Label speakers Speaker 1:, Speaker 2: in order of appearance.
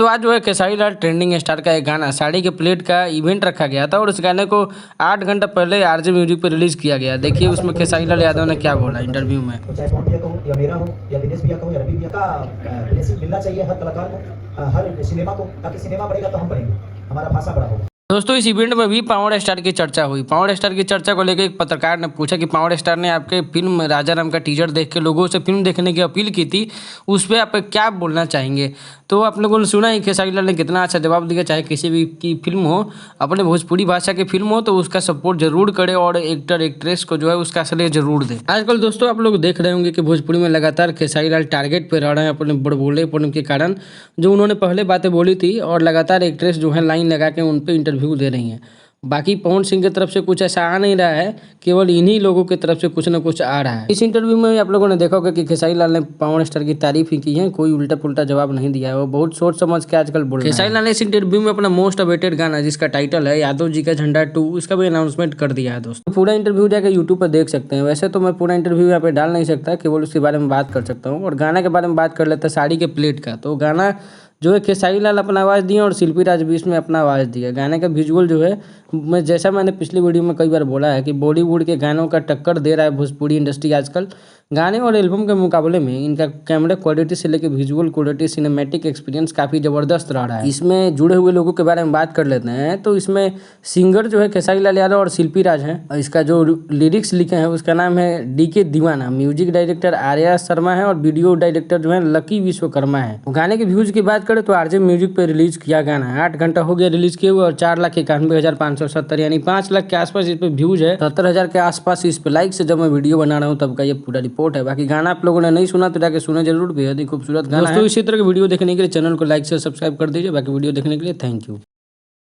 Speaker 1: दोस्तों आज जो है खेसारी लाल ट्रेंडिंग स्टार का एक गाना साड़ी के प्लेट का इवेंट रखा गया था और उस गाने को 8 घंटा पहले आरजे म्यूजिक पर रिलीज किया गया। देखिए उसमें खेसारी लाल यादव ने क्या बोला इंटरव्यू में।
Speaker 2: तो चाहे पवन भैया का हो या मेरा हो या दिनेश भैया का हो या रवि भैया का ब्लेसिंग मिलना चाहिए हर कलाकार को, हर सिनेमा को, ताकि सिनेमा बढ़ेगा तो हम बढ़ेंगे, हमारा भाषा बड़ा होगा।
Speaker 1: दोस्तों इस इवेंट में भी पावर स्टार की चर्चा हुई। पावर स्टार की चर्चा को लेकर एक पत्रकार ने पूछा कि पावर स्टार ने आपके फिल्म राजा राम का टीजर देख के लोगों से फिल्म देखने की अपील की थी, उस पर आप क्या बोलना चाहेंगे। तो आप लोगों ने सुना ही खेसारी लाल ने कितना अच्छा जवाब दिया। चाहे किसी भी की फिल्म हो, अपने भोजपुरी भाषा की फिल्म हो तो उसका सपोर्ट जरूर करे और एक्टर एक्ट्रेस को जो है उसका श्रेय जरूर दे। आजकल दोस्तों आप लोग देख रहे होंगे कि भोजपुरी में लगातार खेसारी लाल टारगेट पे रह रहे हैं अपने बड़बोलेपन के कारण, जो उन्होंने पहले बातें बोली थी, और लगातार एक्ट्रेस जो है लाइन लगा के उन पर इंटरव्यू दे रही हैं। बाकी पवन सिंह की तरफ से कुछ ऐसा आ नहीं रहा है, केवल इन्हीं लोगों की तरफ से कुछ ना कुछ आ रहा है। इस इंटरव्यू में आप लोगों ने देखा होगा कि खेसारी लाल ने पावर स्टार की तारीफ ही की है, कोई उल्टा पुल्टा जवाब नहीं दिया है। वो बहुत सोच समझ के आजकल बोल रहे हैं। खेसारी लाल ने इस इंटरव्यू में अपना मोस्ट अवेटेड गाना जिसका टाइटल है यादव जी का झंडा 2, इसका भी अनाउंसमेंट कर दिया है। दोस्तों पूरा इंटरव्यू जाकर यूट्यूब पर देख सकते हैं। वैसे तो मैं पूरा इंटरव्यू यहाँ पे डाल नहीं सकता, केवल उसके बारे में बात कर सकता हूँ। और गाना के बारे में बात कर लेते हैं साड़ी के प्लेट का। तो गाना जो है खेसारी लाल अपना आवाज़ दिए और शिल्पी राज भी इसमें अपना आवाज़ दिया। गाने का विजुअल जो है जैसा मैंने पिछली वीडियो में कई बार बोला है कि बॉलीवुड के गानों का टक्कर दे रहा है भोजपुरी इंडस्ट्री आजकल। गाने और एल्बम के मुकाबले में इनका कैमरा क्वालिटी से लेकर विजुअल क्वालिटी, सिनेमैटिक एक्सपीरियंस काफ़ी ज़बरदस्त रहा है। इसमें जुड़े हुए लोगों के बारे में बात कर लेते हैं तो इसमें सिंगर जो है खेसारी लाल यादव और शिल्पी राज हैं। और इसका जो लिरिक्स लिखे हैं उसका नाम है डीके दीवाना। म्यूजिक डायरेक्टर आर्या शर्मा है और वीडियो डायरेक्टर जो है लकी विश्वकर्मा है। गाने के व्यूज की बात करें तो आरजे म्यूजिक पे रिलीज किया गाना 8 घंटा हो गया रिलीज किए हुए और 4,91,570 यानी 5 लाख के आसपास इस पे व्यूज है। 70,000 के आसपास इस पे लाइक से जब मैं वीडियो बना रहा हूँ तब का ये पूरा रिपोर्ट है। बाकी गाना आप लोगों ने नहीं सुना तो जाके सुने जरूर, बेहद ही खूबसूरत गाना है। दोस्तों इसी तरह की वीडियो देखने के लिए चैनल को लाइक से सब्सक्राइब कर दीजिए। बाकी वीडियो देखने के लिए थैंक यू।